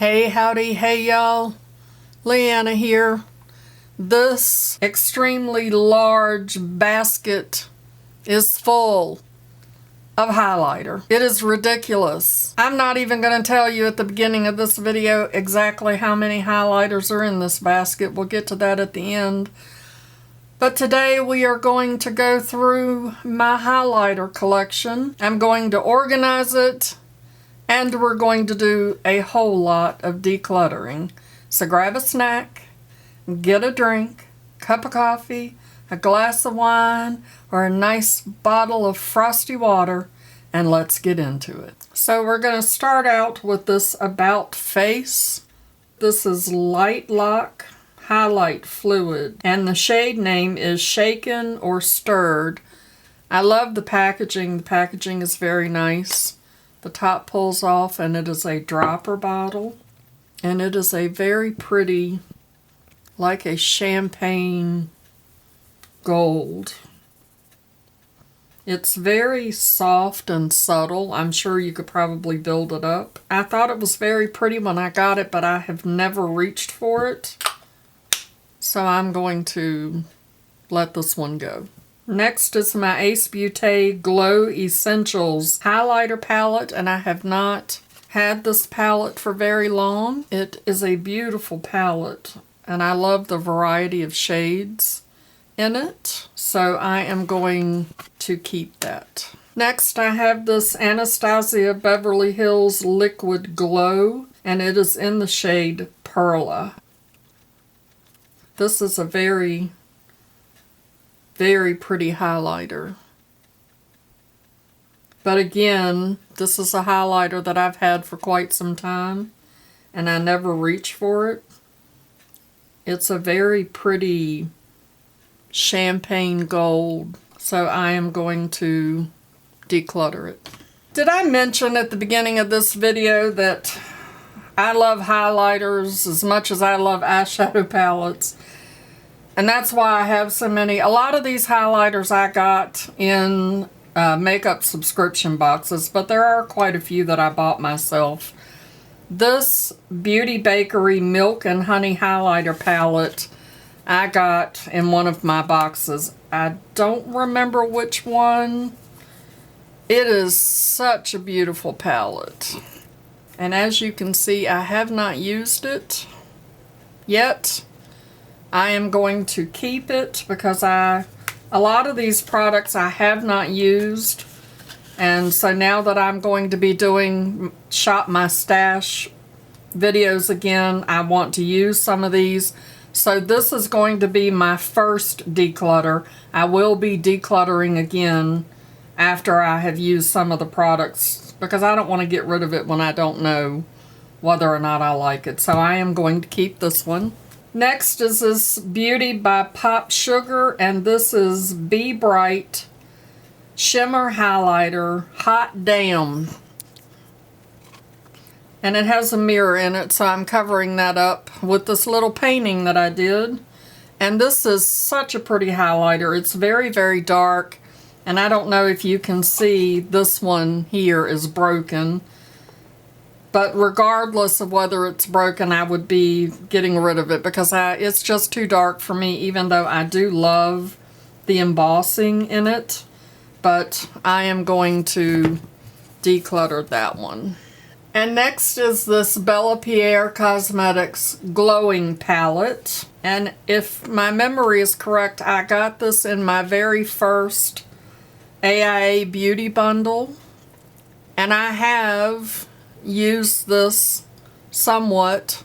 Hey, howdy, hey y'all. Leanna here. This extremely large basket is full of highlighter. It is ridiculous. I'm not even going to tell you at the beginning of this video exactly how many highlighters are in this basket. We'll get to that at the end. But today we are going to go through my highlighter collection. I'm going to organize it, and we're going to do a whole lot of decluttering. So grab a snack, get a drink, cup of coffee, a glass of wine, or a nice bottle of frosty water, and let's get into it. So we're going to start out with this About Face. This is Light Lock Highlight Fluid, and the shade name is Shaken or Stirred. I love the packaging. The packaging is very nice. The top pulls off, and it is a dropper bottle, and it is a very pretty, like a champagne gold. It's very soft and subtle. I'm sure you could probably build it up. I thought it was very pretty when I got it, but I have never reached for it. So I'm going to let this one go. Next is my Ace Beauté Glow Essentials highlighter palette, and I have not had this palette for very long. It is a beautiful palette, and I love the variety of shades in it, so I am going to keep that. Next, I have this Anastasia Beverly Hills Liquid Glow, and it is in the shade Perla. This is a very pretty highlighter. But again, this is a highlighter that I've had for quite some time, and I never reach for it. It's a very pretty champagne gold, so I am going to declutter it. Did I mention at the beginning of this video that I love highlighters as much as I love eyeshadow palettes? And that's why I have so many. A lot of these highlighters I got in makeup subscription boxes, but there are quite a few that I bought myself. This Beauty Bakery Milk and Honey highlighter palette I got in one of my boxes. I don't remember which one. It is such a beautiful palette. And as you can see, I have not used it yet. I am going to keep it because a lot of these products I have not used, and so now that I'm going to be doing Shop My Stash videos again, I want to use some of these. So this is going to be my first declutter. I will be decluttering again after I have used some of the products because I don't want to get rid of it when I don't know whether or not I like it. So I am going to keep this one. Next is this Beauty by Pop Sugar, and this is Be Bright Shimmer Highlighter Hot Damn. And it has a mirror in it, so I'm covering that up with this little painting that I did. And this is such a pretty highlighter. It's very dark, and I don't know if you can see this one here is broken. But regardless of whether it's broken, I would be getting rid of it because it's just too dark for me, even though I do love the embossing in it. But I am going to declutter that one. And next is this Bella Pierre Cosmetics Glowing Palette. And if my memory is correct, I got this in my very first AIA Beauty Bundle. And I have used this somewhat.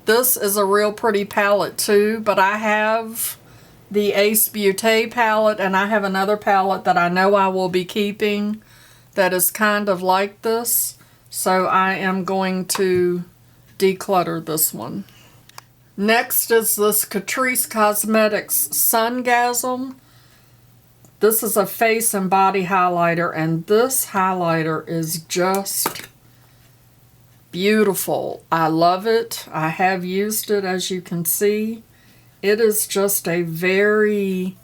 This is a real pretty palette too, but I have the Ace Beauté palette, and I have another palette that I know I will be keeping that is kind of like this. So I am going to declutter this one. Next is this Catrice Cosmetics Sungasm. This is a face and body highlighter, and this highlighter is just beautiful. I love it. I have used it, as you can see. It is just a very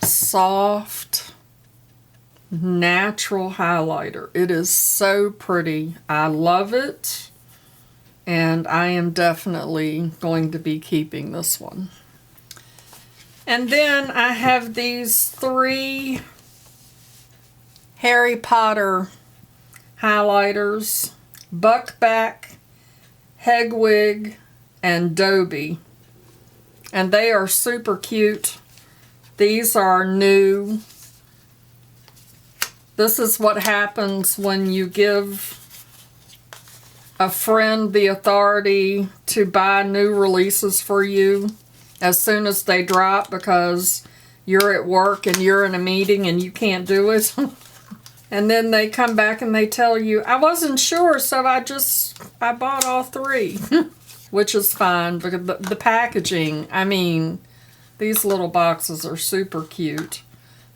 soft, natural highlighter. It is so pretty. I love it. and I am definitely going to be keeping this one. And then I have these 3 Harry Potter highlighters, Buckback, Hegwig, and Dobie. And they are super cute. These are new. This is what happens when you give a friend the authority to buy new releases for you as soon as they drop, because you're at work and you're in a meeting and you can't do it. And then they come back and they tell you, I wasn't sure, so I bought all 3. Which is fine, because the packaging, I mean, these little boxes are super cute.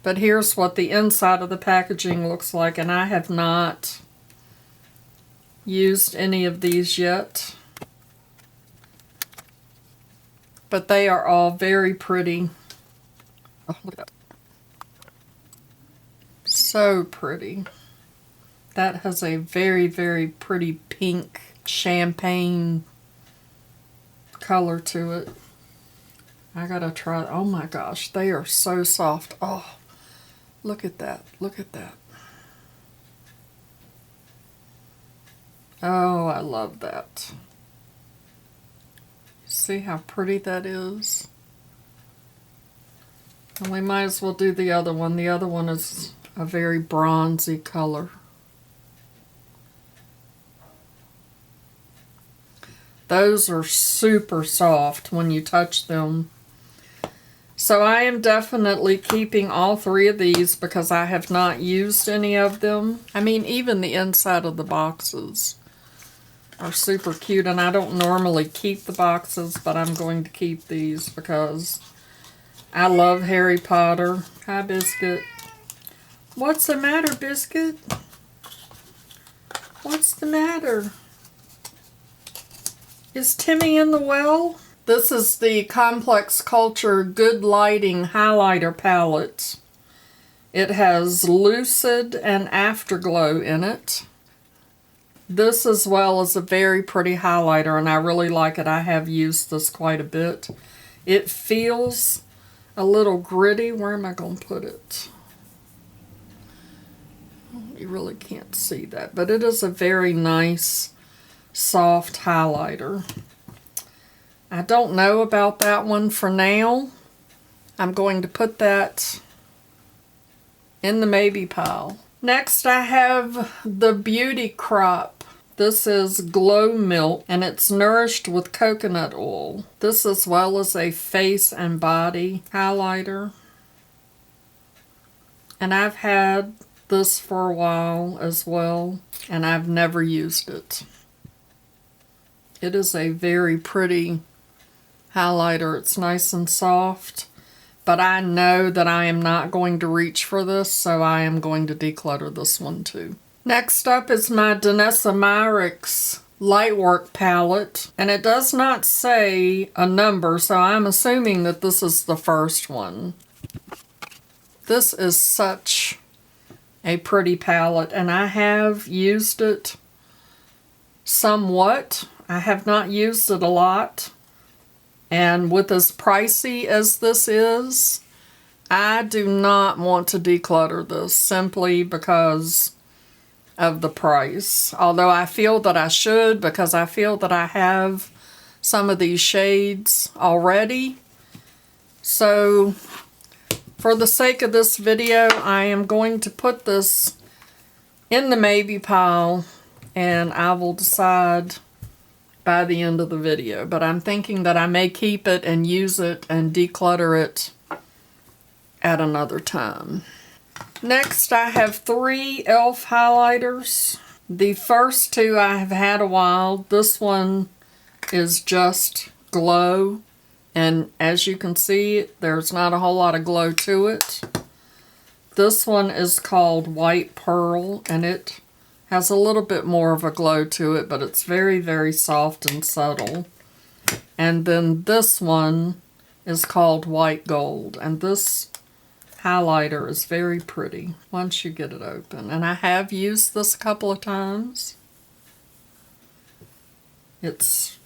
But here's what the inside of the packaging looks like, and I have not used any of these yet. But they are all very pretty. Oh, look at that. So pretty. That has a very, very pretty pink champagne color to it. I gotta try. Oh my gosh, they are so soft. Oh, look at that. Look at that. Oh, I love that. See how pretty that is? And we might as well do the other one. The other one is a very bronzy color. Those are super soft when you touch them. So I am definitely keeping all 3 of these because I have not used any of them. I mean, even the inside of the boxes are super cute, and I don't normally keep the boxes, but I'm going to keep these because I love Harry Potter. Hi, Biscuit. What's the matter, Biscuit? What's the matter? Is Timmy in the well? This is the Complex Culture Good Lighting Highlighter Palette. It has Lucid and Afterglow in it. This as well is a very pretty highlighter, and I really like it. I have used this quite a bit. It feels a little gritty. Where am I going to put it? You really can't see that, but it is a very nice, soft highlighter. I don't know about that one for now. I'm going to put that in the maybe pile. Next, I have the Beauty Crop. This is Glow Milk, and it's nourished with coconut oil. This as well as a face and body highlighter. And I've had this for a while as well, and I've never used it. It is a very pretty highlighter. It's nice and soft, but I know that I am not going to reach for this, so I am going to declutter this one too. Next up is my Danessa Myricks Lightwork palette, and it does not say a number, so I'm assuming that this is the first one. This is such a pretty palette, and I have used it somewhat. I have not used it a lot, and with as pricey as this is, I do not want to declutter this simply because of the price. Although I feel that I should, because I feel that I have some of these shades already. So for the sake of this video, I am going to put this in the maybe pile, and I will decide by the end of the video. But I'm thinking that I may keep it and use it and declutter it at another time. Next, I have 3 e.l.f. highlighters. The first 2 I have had a while. This one is just glow, and as you can see, there's not a whole lot of glow to it. This one is called White Pearl, and it has a little bit more of a glow to it, but it's very, very soft and subtle. And then this one is called White Gold, and this highlighter is very pretty once you get it open. And I have used this a couple of times. It's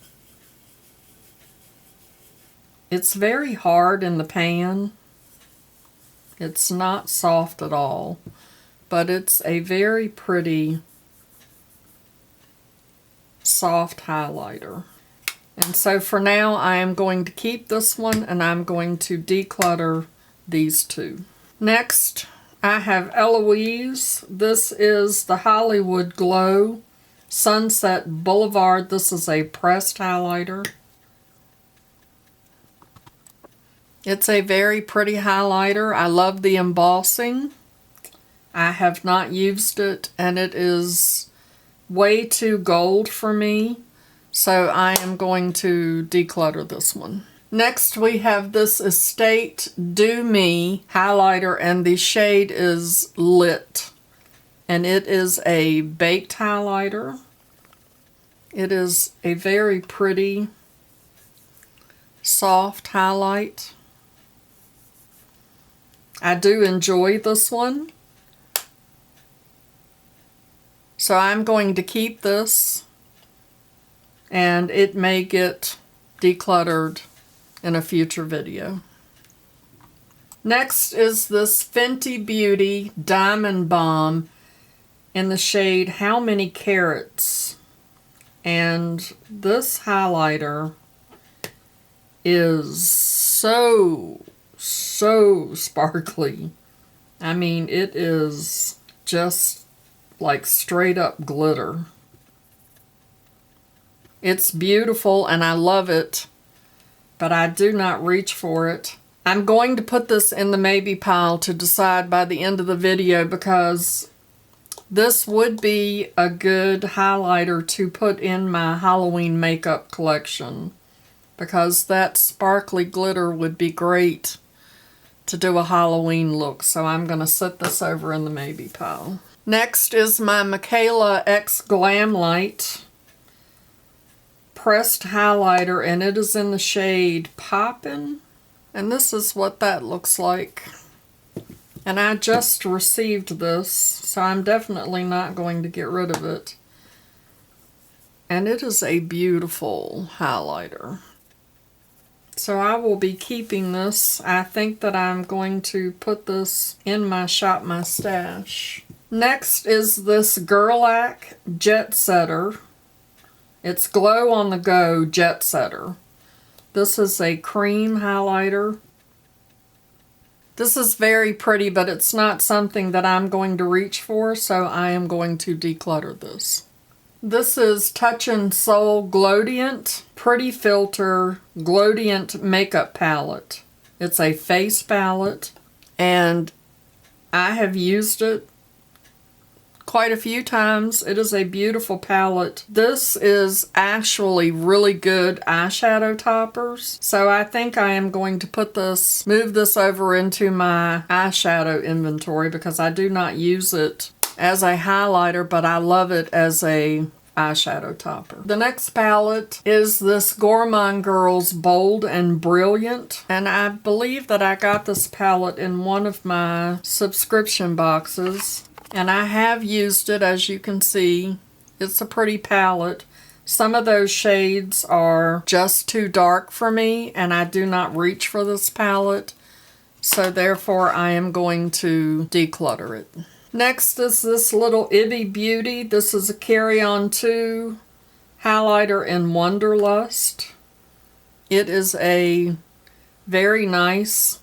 very hard in the pan. It's not soft at all, but it's a very pretty soft highlighter. And so for now, I am going to keep this one and I'm going to declutter these two. Next, I have Eloise. This is the Hollywood Glow Sunset Boulevard. This is a pressed highlighter. It's a very pretty highlighter. I love the embossing. I have not used it and it is way too gold for me. So I am going to declutter this one. Next we have this Estate Do Me highlighter and the shade is Lit. And it is a baked highlighter. It is a very pretty soft highlight. I do enjoy this one. So I'm going to keep this and it may get decluttered in a future video. Next is this Fenty Beauty Diamond Bomb in the shade How Many Carats. And this highlighter is so sparkly. I mean, it is just like straight up glitter. It's beautiful and I love it, but I do not reach for it. I'm going to put this in the maybe pile to decide by the end of the video because this would be a good highlighter to put in my Halloween makeup collection because that sparkly glitter would be great to do a Halloween look. So I'm going to set this over in the maybe pile. Next is my Michaela X Glam Light pressed highlighter and it is in the shade Poppin'. And this is what that looks like. And I just received this, so I'm definitely not going to get rid of it. And it is a beautiful highlighter. So I will be keeping this. I think that I'm going to put this in my Shop My Stash. Next is this Gerlach Jet Setter. It's Glow on the Go Jet Setter. This is a cream highlighter. This is very pretty, but it's not something that I'm going to reach for, so I am going to declutter this. This is Touchin' Soul Glowdient Pretty Filter Glowdient Makeup Palette. It's a face palette, and I have used it quite a few times. It is a beautiful palette. This is actually really good eyeshadow toppers. So I think I am going to move this over into my eyeshadow inventory because I do not use it as a highlighter, but I love it as a eyeshadow topper. The next palette is this Gourmand Girls Bold and Brilliant. And I believe that I got this palette in one of my subscription boxes. And I have used it, as you can see. It's a pretty palette. Some of those shades are just too dark for me, and I do not reach for this palette. So therefore, I am going to declutter it. Next is this little Ibby Beauty. This is a Carry On 2 highlighter in Wonderlust. It is a very nice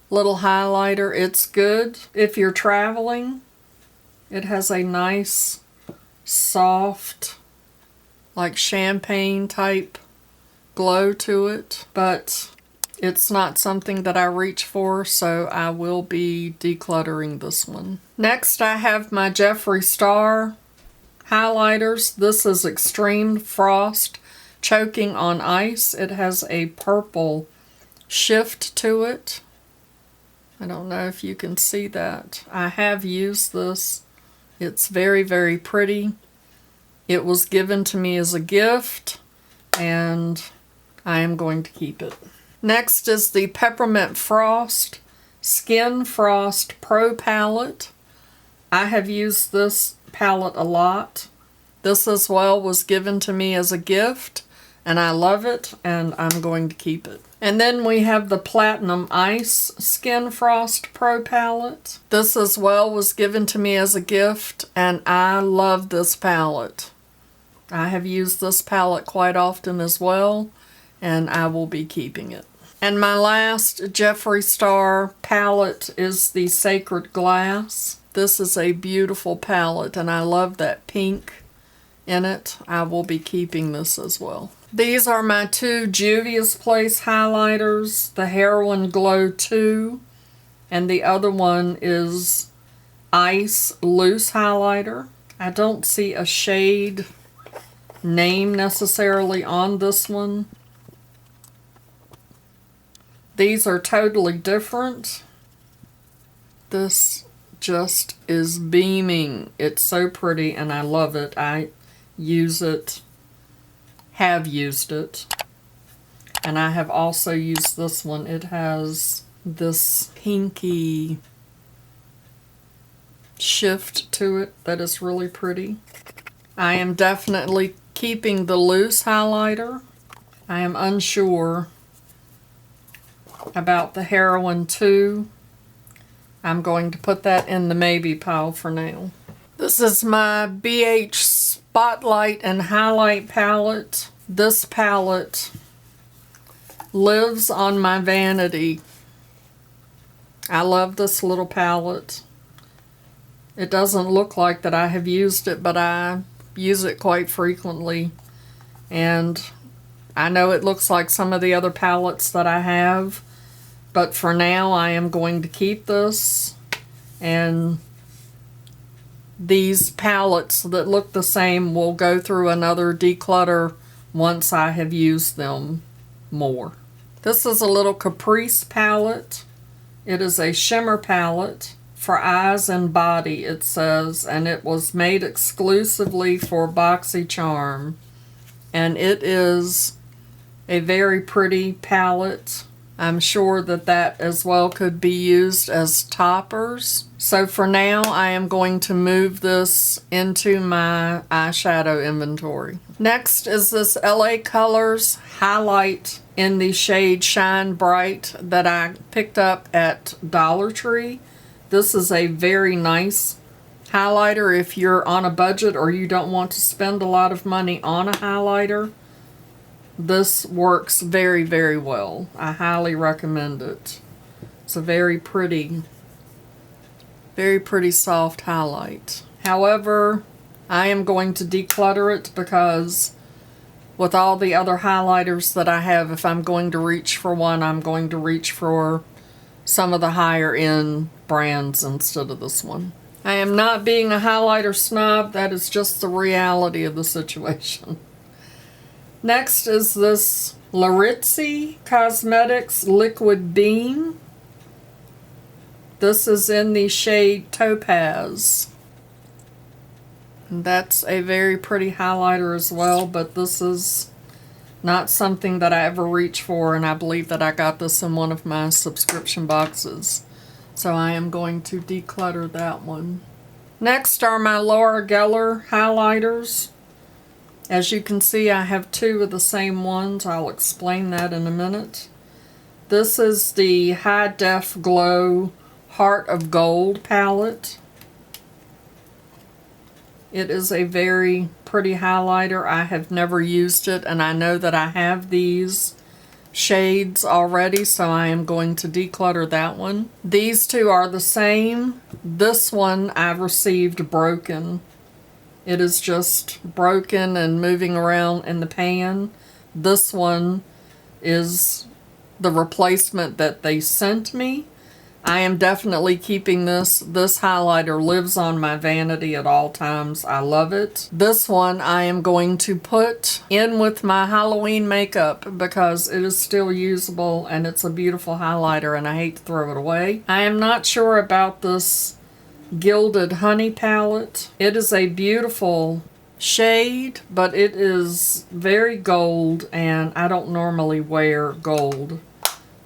little highlighter. It's good if you're traveling. It has a nice, soft, like champagne type glow to it, but it's not something that I reach for, so I will be decluttering this one. Next, I have my Jeffree Star highlighters. This is Extreme Frost Choking on Ice. It has a purple shift to it. I don't know if you can see that. I have used this. It's very, very pretty. It was given to me as a gift, and I am going to keep it. Next is the Peppermint Frost Skin Frost Pro Palette. I have used this palette a lot. This as well was given to me as a gift, and I love it, and I'm going to keep it. And then we have the Platinum Ice Skin Frost Pro palette. This as well was given to me as a gift, and I love this palette. I have used this palette quite often as well, and I will be keeping it. And my last Jeffree Star palette is the Sacred Glass. This is a beautiful palette, and I love that pink in it. I will be keeping this as well. These are my two Juvia's Place highlighters, the Heroin Glow 2, and the other one is Ice Loose Highlighter. I don't see a shade name necessarily on this one. These are totally different. This just is beaming. It's so pretty and I love it. I use it, have used it, and I have also used this one. It has this pinky shift to it that is really pretty. I am definitely keeping the loose highlighter. I am unsure about the Heroin 2. I'm going to put that in the maybe pile for now. This is my BH Spotlight and Highlight palette. This palette lives on my vanity. I love this little palette. It doesn't look like that I have used it, but I use it quite frequently. And I know it looks like some of the other palettes that I have, but for now I am going to keep this. And these palettes that look the same will go through another declutter once I have used them more. This is a little Caprice palette. It is a shimmer palette for eyes and body, it says, and it was made exclusively for BoxyCharm. And it is a very pretty palette. I'm sure that that as well could be used as toppers. So for now, I am going to move this into my eyeshadow inventory. Next is this LA Colors highlight in the shade Shine Bright that I picked up at Dollar Tree. This is a very nice highlighter if you're on a budget or you don't want to spend a lot of money on a highlighter. This works very, very well. I highly recommend it. It's a very pretty soft highlight. However, I am going to declutter it because with all the other highlighters that I have, if I'm going to reach for one, I'm going to reach for some of the higher end brands instead of this one. I am not being a highlighter snob. That is just the reality of the situation. Next is this Laritzi Cosmetics Liquid Beam. This is in the shade Topaz. And that's a very pretty highlighter as well, but this is not something that I ever reach for, and I believe that I got this in one of my subscription boxes. So I am going to declutter that one. Next are my Laura Geller highlighters. As you can see, I have two of the same ones. I'll explain that in a minute. This is the High Def Glow Heart of Gold palette. It is a very pretty highlighter. I have never used it, and I know that I have these shades already, so I am going to declutter that one. These two are the same. This one I received broken. It is just broken and moving around in the pan. This one is the replacement that they sent me. I am definitely keeping this. This highlighter lives on my vanity at all times. I love it. This one I am going to put in with my Halloween makeup because it is still usable and it's a beautiful highlighter and I hate to throw it away. I am not sure about this Gilded Honey palette. It is a beautiful shade, but it is very gold and I don't normally wear gold.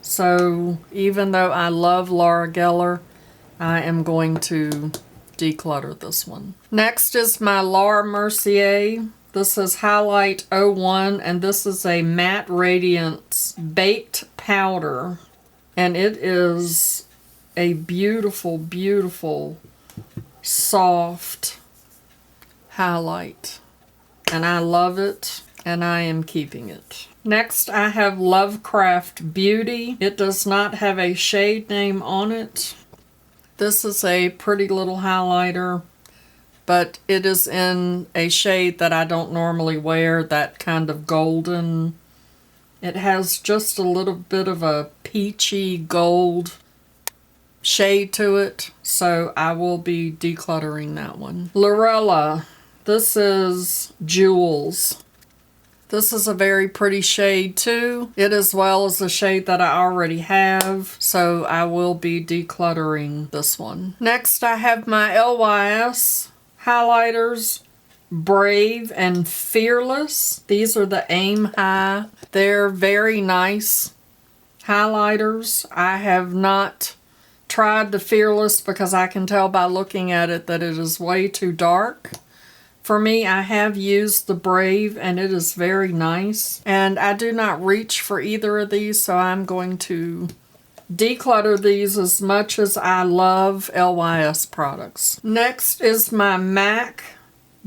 So even though I love Laura Geller, I am going to declutter this one. Next is my Laura Mercier This is Highlight 01, and this is a Matte Radiance Baked Powder. And it is a beautiful, beautiful, soft highlight. And I love it, and I am keeping it. Next, I have Lovecraft Beauty. It does not have a shade name on it. This is a pretty little highlighter, but it is in a shade that I don't normally wear, that kind of golden. It has just a little bit of a peachy gold shade to it, so I will be decluttering that one. Lorella, this is Jewels. This is a very pretty shade too. It as well as a shade that I already have, so I will be decluttering this one. Next, I have my LYS highlighters, Brave and Fearless. These are the Aim High. They're very nice highlighters. I have not tried the Fearless because I can tell by looking at it that it is way too dark. For me, I have used the Brave, and it is very nice. And I do not reach for either of these, so I'm going to declutter these as much as I love LYS products. Next is my MAC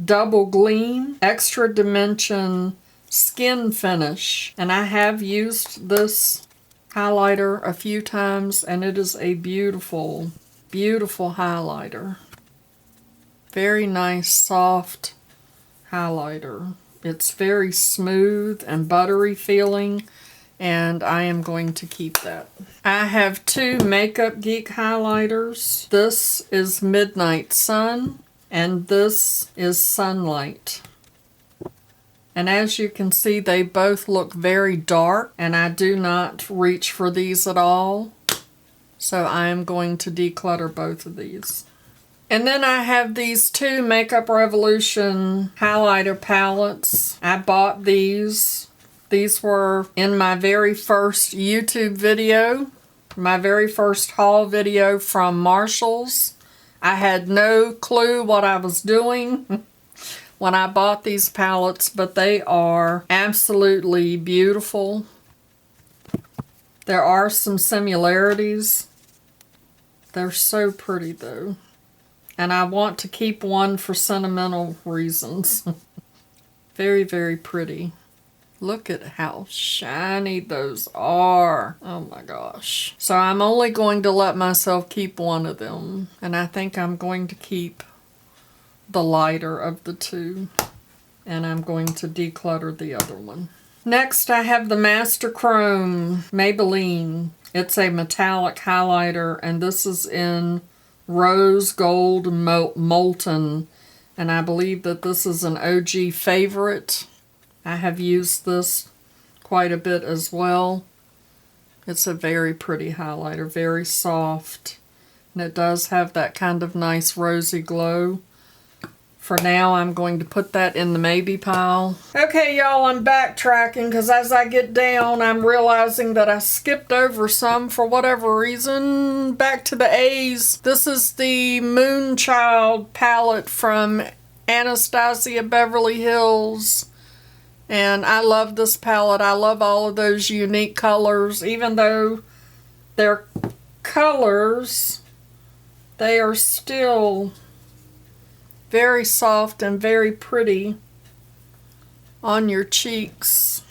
Double Gleam Extra Dimension Skin Finish. And I have used this highlighter a few times, and it is a beautiful, beautiful highlighter. Very nice, soft highlighter. It's very smooth and buttery feeling, and I am going to keep that. I have two Makeup Geek highlighters. This is Midnight Sun, and this is Sunlight. And as you can see, they both look very dark, and I do not reach for these at all. So I am going to declutter both of these. And then I have these two Makeup Revolution highlighter palettes. I bought these. These were in my very first YouTube video, my very first haul video from Marshall's. I had no clue what I was doing when I bought these palettes, but they are absolutely beautiful. There are some similarities. They're so pretty though. And I want to keep one for sentimental reasons. Very, very pretty. Look at how shiny those are. Oh my gosh. So I'm only going to let myself keep one of them. And I think I'm going to keep the lighter of the two. And I'm going to declutter the other one. Next, I have the Master Chrome Maybelline. It's a metallic highlighter, and this is in Rose Gold Molten, and I believe that this is an OG favorite. I have used this quite a bit as well. It's a very pretty highlighter, very soft, and it does have that kind of nice rosy glow. For now, I'm going to put that in the maybe pile. Okay, y'all, I'm backtracking because as I get down, I'm realizing that I skipped over some for whatever reason. Back to the A's. This is the Moonchild palette from Anastasia Beverly Hills. And I love this palette. I love all of those unique colors. Even though they're colors, they are still very soft and very pretty on your cheeks.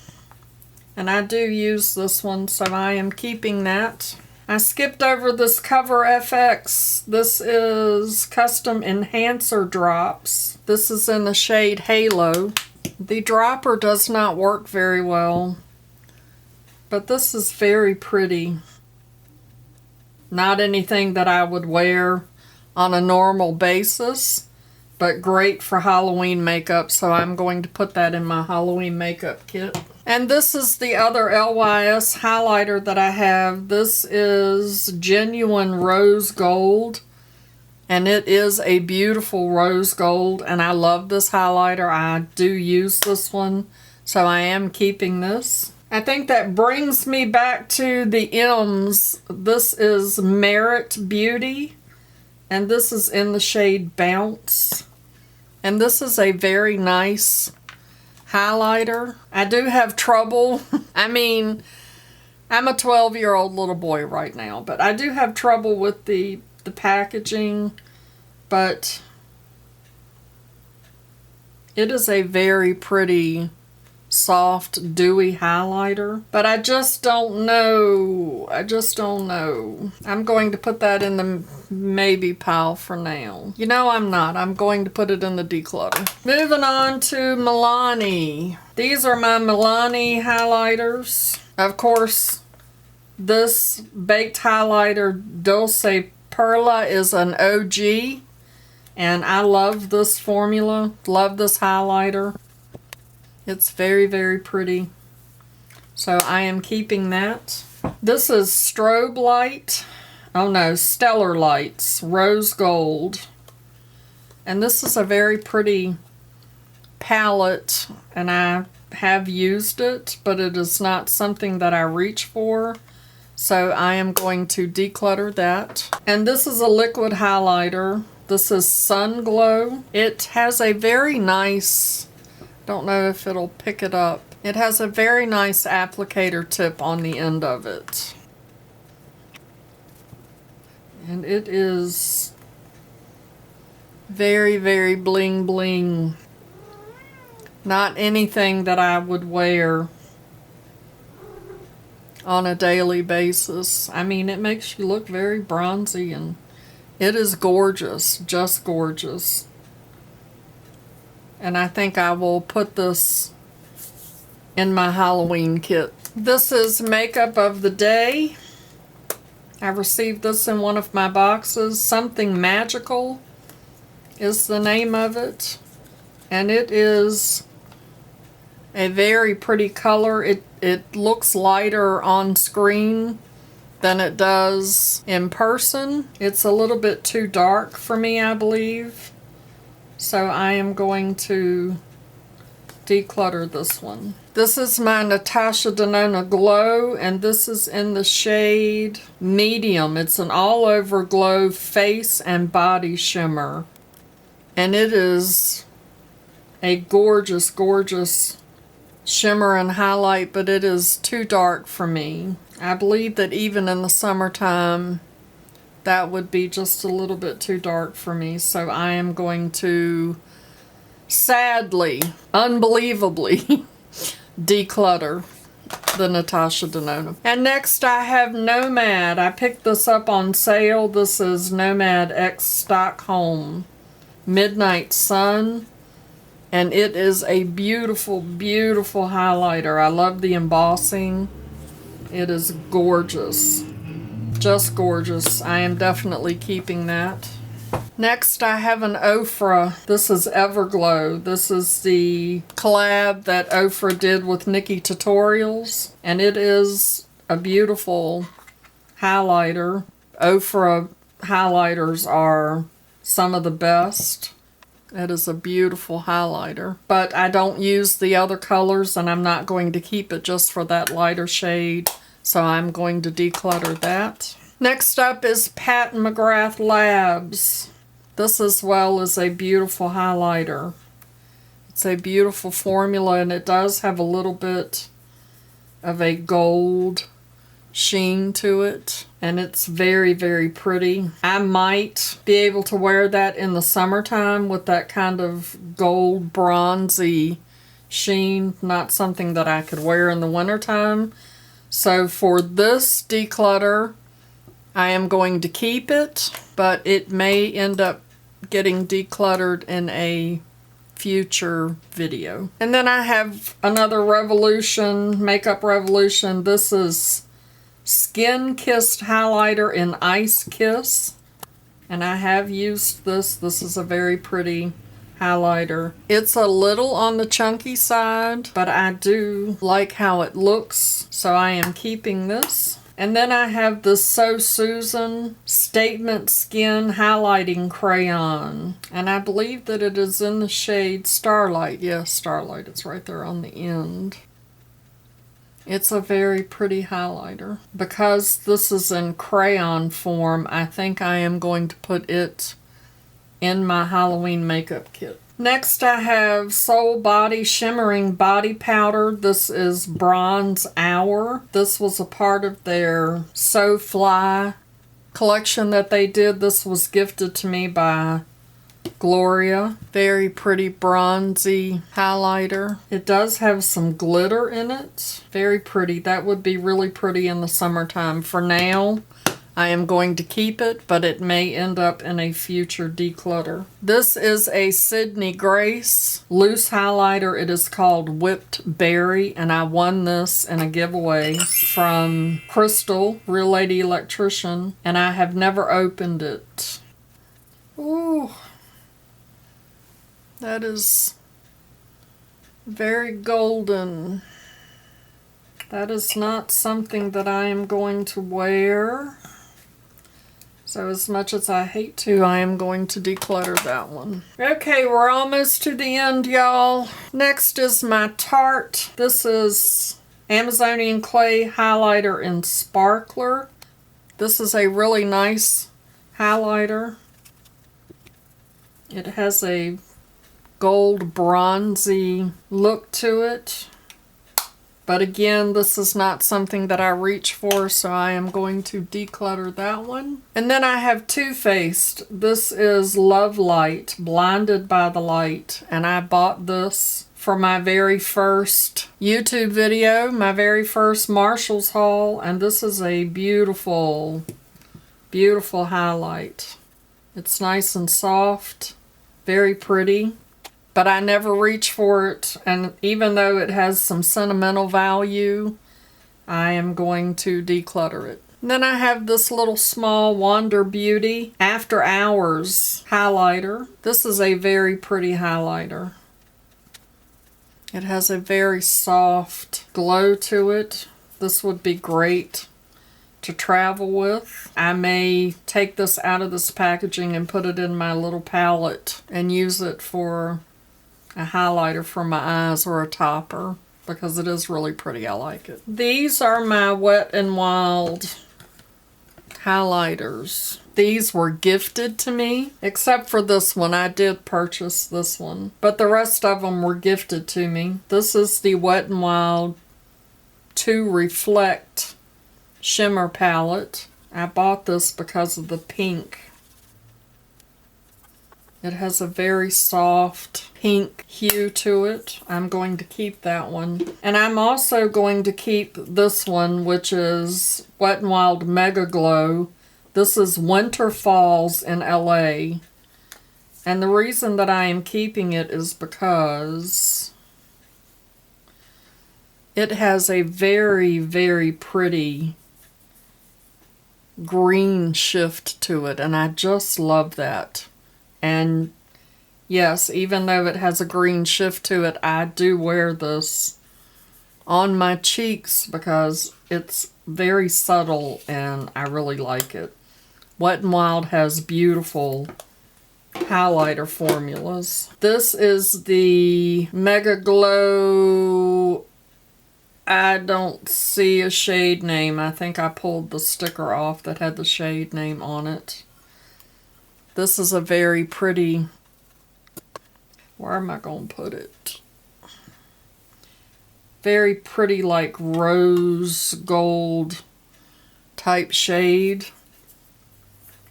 And I do use this one, so I am keeping that. I skipped over this Cover FX. This is Custom Enhancer Drops. This is in the shade Halo. The dropper does not work very well, but this is very pretty. Not anything that I would wear on a normal basis, but great for Halloween makeup, so I'm going to put that in my Halloween makeup kit. And this is the other LYS highlighter that I have. This is Genuine Rose Gold, and it is a beautiful rose gold, and I love this highlighter. I do use this one, so I am keeping this. I think that brings me back to the M's. This is Merit Beauty, and this is in the shade Bounce. And this is a very nice highlighter. I do have trouble. I mean, I'm a 12-year-old little boy right now, but I do have trouble with the packaging, but it is a very pretty, soft, dewy highlighter. But I just don't know. I'm going to put that in the maybe pile for now. You know I'm not. I'm going to put it in the declutter. Moving on to Milani. These are my Milani highlighters. Of course, this baked highlighter Dulce Perla is an OG. And I love this formula. Love this highlighter. It's very, very pretty. So I am keeping that. This is Strobe Light. Oh no, Stellar Lights. Rose Gold. And this is a very pretty palette. And I have used it, but it is not something that I reach for. So I am going to declutter that. And this is a liquid highlighter. This is Sun Glow. It has a very nice, don't know if it'll pick it up. It has a very nice applicator tip on the end of it. And it is very, very bling bling. Not anything that I would wear on a daily basis. I mean, it makes you look very bronzy, and it is gorgeous, just gorgeous. And I think I will put this in my Halloween kit. This is Makeup of the Day. I received this in one of my boxes. Something Magical is the name of it. And it is a very pretty color. It looks lighter on screen than it does in person. It's a little bit too dark for me, I believe. So I am going to declutter this one. This is my Natasha Denona Glow, and this is in the shade Medium. It's an all-over glow face and body shimmer. And it is a gorgeous, gorgeous shimmer and highlight, but it is too dark for me. I believe that even in the summertime, that would be just a little bit too dark for me. So I am going to, sadly, unbelievably, declutter the Natasha Denona. And next I have Nomad. I picked this up on sale. This is Nomad X Stockholm Midnight Sun. And it is a beautiful, beautiful highlighter. I love the embossing. It is gorgeous. Just gorgeous. I am definitely keeping that. Next I have an Ofra. This is Everglow. This is the collab that Ofra did with Nikki Tutorials. And it is a beautiful highlighter. Ofra highlighters are some of the best. It is a beautiful highlighter, but I don't use the other colors, and I'm not going to keep it just for that lighter shade, so I'm going to declutter that. Next up is Pat McGrath Labs. This as well is a beautiful highlighter. It's a beautiful formula, and it does have a little bit of a gold sheen to it, and it's very, very pretty. I might be able to wear that in the summertime with that kind of gold bronzy sheen. Not something that I could wear in the wintertime. So for this declutter, I am going to keep it, but it may end up getting decluttered in a future video. And then I have another Revolution, Makeup Revolution. This is Skin Kissed highlighter in Ice Kiss, and I have used this. This is a very pretty highlighter. It's a little on the chunky side, but I do like how it looks, so I am keeping this. And then I have the So Susan Statement Skin Highlighting Crayon, and I believe that it is in the shade Starlight. Yes, Starlight. It's right there on the end. It's a very pretty highlighter. Because this is in crayon form, I think I am going to put it in my Halloween makeup kit. Next I have Soul Body Shimmering Body Powder. This is Bronze Hour. This was a part of their So Fly collection that they did. This was gifted to me by Gloria. Very pretty bronzy highlighter. It does have some glitter in it. Very pretty. That would be really pretty in the summertime. For now, I am going to keep it, but it may end up in a future declutter. This is a Sydney Grace loose highlighter. It is called Whipped Berry, and I won this in a giveaway from Crystal, Real Lady Electrician, and I have never opened it. Ooh, that is very golden. That is not something that I am going to wear. So as much as I hate to, I am going to declutter that one. Okay, we're almost to the end, y'all. Next is my Tarte. This is Amazonian Clay Highlighter in Sparkler. This is a really nice highlighter. It has a gold bronzy look to it. But again, this is not something that I reach for, so I am going to declutter that one. And then I have Too Faced. This is Love Light, Blinded by the Light. And I bought this for my very first YouTube video, my very first Marshall's haul. And this is a beautiful, beautiful highlight. It's nice and soft, very pretty. But I never reach for it, and even though it has some sentimental value, I am going to declutter it. And then I have this little small Wander Beauty After Hours highlighter. This is a very pretty highlighter. It has a very soft glow to it. This would be great to travel with. I may take this out of this packaging and put it in my little palette and use it for a highlighter for my eyes or a topper because it is really pretty. I like it. These are my Wet n Wild highlighters. These were gifted to me, except for this one. I did purchase this one, but the rest of them were gifted to me. This is the Wet n Wild 2 Reflect Shimmer Palette. I bought this because of the pink. It has a very soft pink hue to it. I'm going to keep that one. And I'm also going to keep this one, which is Wet n Wild Mega Glow. This is Winter Falls in LA. And the reason that I am keeping it is because it has a very, very pretty green shift to it. And I just love that. And yes, even though it has a green shift to it, I do wear this on my cheeks because it's very subtle and I really like it. Wet n Wild has beautiful highlighter formulas. This is the Mega Glow. I don't see a shade name. I think I pulled the sticker off that had the shade name on it. This is a very pretty, where am I going to put it? Very pretty, like rose gold type shade.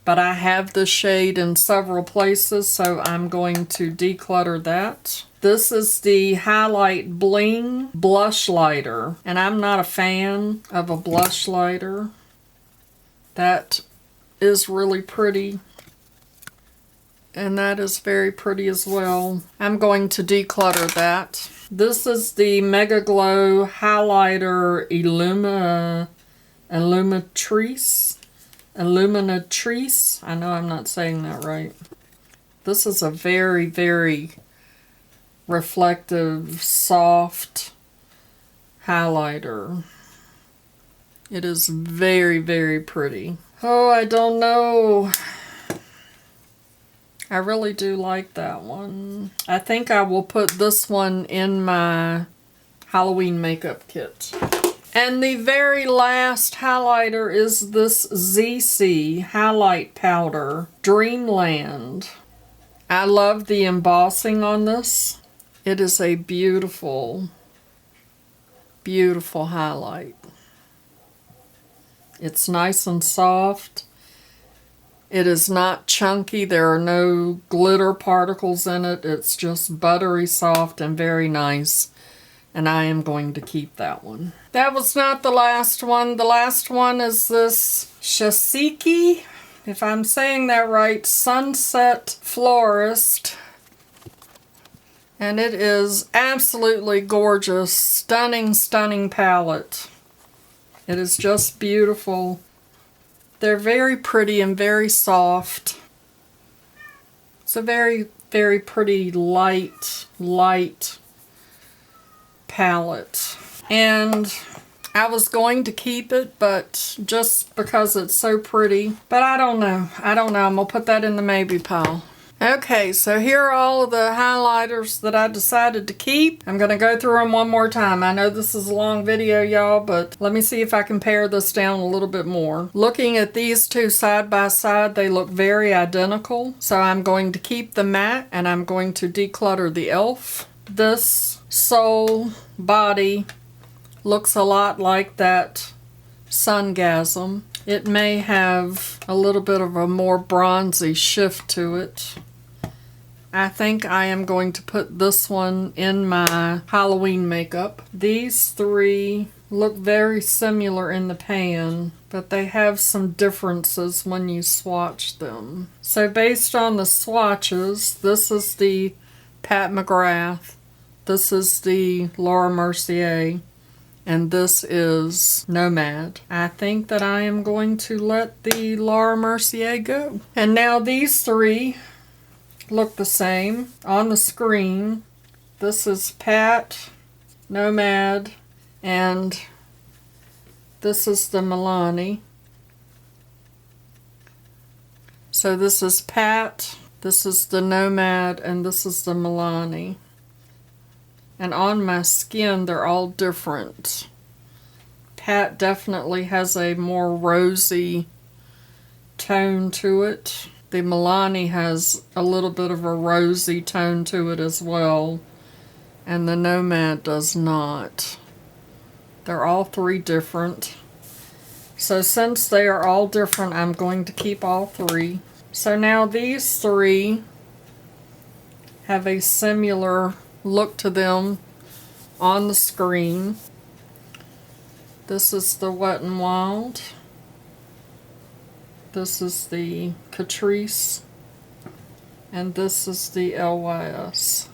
But I have this shade in several places, so I'm going to declutter that. This is the Highlight Bling Blush Lighter. And I'm not a fan of a blush lighter. That is really pretty. And that is very pretty as well. I'm going to declutter that. This is the Mega Glow Highlighter Illuminatrice. I know I'm not saying that right. This is a very, very reflective, soft highlighter. It is very, very pretty. Oh, I don't know. I really do like that one. I think I will put this one in my Halloween makeup kit. And the very last highlighter is this ZC Highlight Powder Dreamland. I love the embossing on this. It is a beautiful, beautiful highlight. It's nice and soft. It is not chunky. There are no glitter particles in it. It's just buttery soft and very nice. And I am going to keep that one. That was not the last one. The last one is this Shasiki, if I'm saying that right, Sunset Florist. And it is absolutely gorgeous. Stunning, stunning palette. It is just beautiful. They're very pretty and very soft. It's a very, very pretty light palette. And I was going to keep it, but just because it's so pretty. But I don't know. I'm going to put that in the maybe pile. Okay, so here are all of the highlighters that I decided to keep. I'm going to go through them one more time. I know this is a long video, y'all, but let me see if I can pare this down a little bit more. Looking at these two side by side, they look very identical. So I'm going to keep the matte and I'm going to declutter the e.l.f. This soul body looks a lot like that Sungasm. It may have a little bit of a more bronzy shift to it. I think I am going to put this one in my Halloween makeup. These three look very similar in the pan, but they have some differences when you swatch them. So based on the swatches, this is the Pat McGrath, this is the Laura Mercier, and this is Nomad. I think that I am going to let the Laura Mercier go. And now these three look the same on the screen. This is Pat, Nomad, and this is the Milani. So this is Pat, this is the Nomad, and this is the Milani. And on my skin, they're all different. Pat definitely has a more rosy tone to it. The Milani has a little bit of a rosy tone to it as well. And the Nomad does not. They're all three different. So since they are all different, I'm going to keep all three. So now these three have a similar look to them on the screen. This is the Wet n Wild. This is the Catrice. And this is the LYS.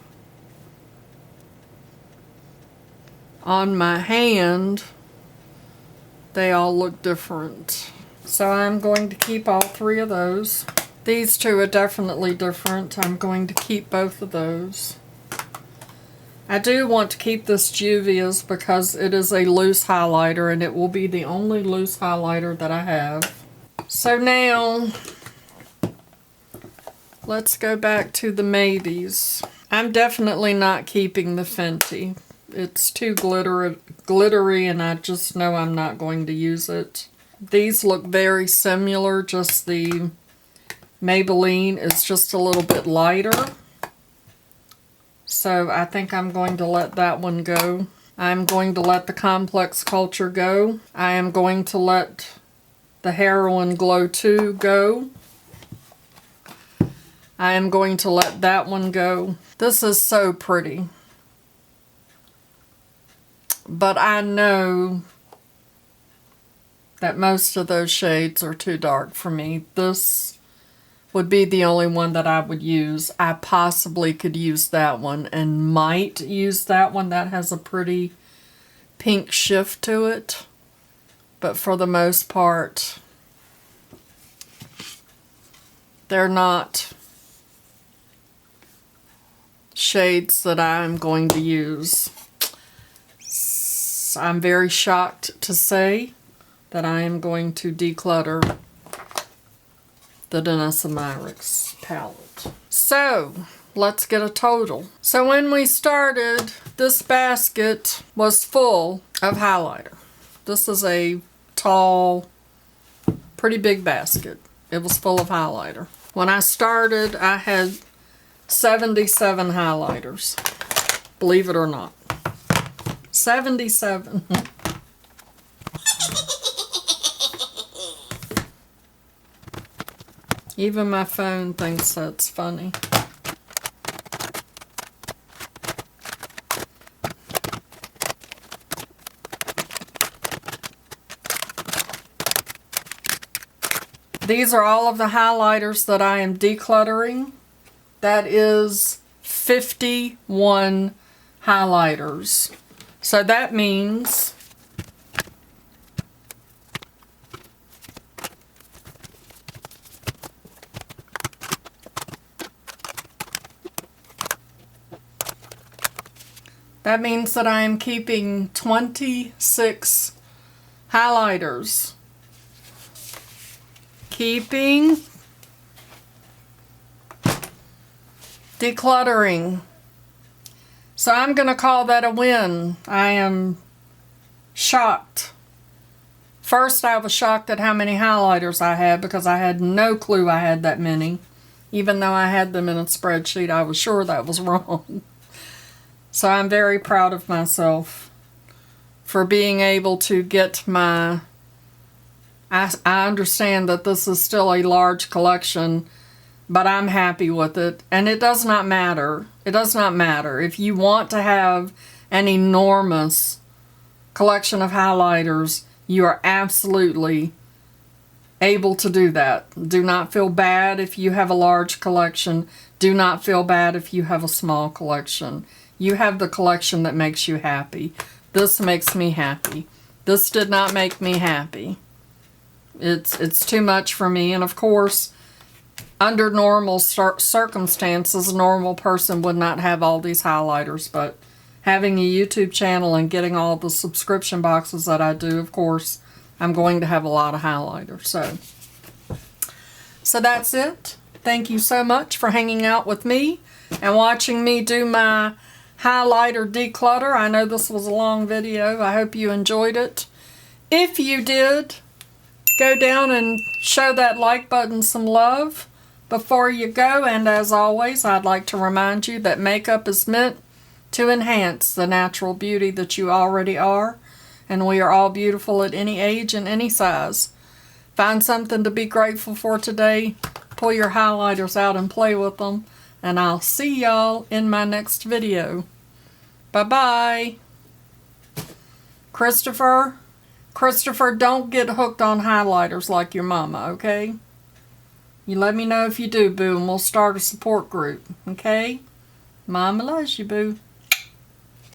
On my hand, they all look different. So I'm going to keep all three of those. These two are definitely different. I'm going to keep both of those. I do want to keep this Juvia's because it is a loose highlighter and it will be the only loose highlighter that I have. So now, let's go back to the maybes. I'm definitely not keeping the Fenty. It's too glittery and I just know I'm not going to use it. These look very similar, just the Maybelline is just a little bit lighter. So I think I'm going to let that one go. I'm going to let the Complex Culture go. I am going to let the Heroin Glow 2 go. I am going to let that one go. This is so pretty. But I know that most of those shades are too dark for me. This would be the only one that I would use. I possibly could use that one and might use that one. That has a pretty pink shift to it. But for the most part, they're not shades that I'm going to use. I'm very shocked to say that I am going to declutter the Danessa Myricks palette. So, let's get a total. So when we started, this basket was full of highlighter. This is a tall, pretty big basket. It was full of highlighter. When I started, I had 77 highlighters. Believe it or not. 77. Even my phone thinks that's funny. These are all of the highlighters that I am decluttering. That is 51 highlighters. So that means that I am keeping 26 highlighters. Keeping, decluttering. So I'm going to call that a win. I am shocked. First, I was shocked at how many highlighters I had because I had no clue I had that many. Even though I had them in a spreadsheet, I was sure that was wrong. So I'm very proud of myself for being able to get my... I understand that this is still a large collection, but I'm happy with it. And it does not matter. It does not matter. If you want to have an enormous collection of highlighters, you are absolutely able to do that. Do not feel bad if you have a large collection. Do not feel bad if you have a small collection. You have the collection that makes you happy. This makes me happy. This did not make me happy. It's too much for me. And of course, under normal circumstances, a normal person would not have all these highlighters. But having a YouTube channel and getting all the subscription boxes that I do, of course, I'm going to have a lot of highlighters. So that's it. Thank you so much for hanging out with me and watching me do my highlighter declutter. I know this was a long video. I hope you enjoyed it. If you did, go down and show that like button some love before you go. And as always, I'd like to remind you that makeup is meant to enhance the natural beauty that you already are. And we are all beautiful at any age and any size. Find something to be grateful for today. Pull your highlighters out and play with them. And I'll see y'all in my next video. Bye-bye. Christopher, don't get hooked on highlighters like your mama, okay? You let me know if you do, boo, and we'll start a support group, okay? Mama loves you, boo.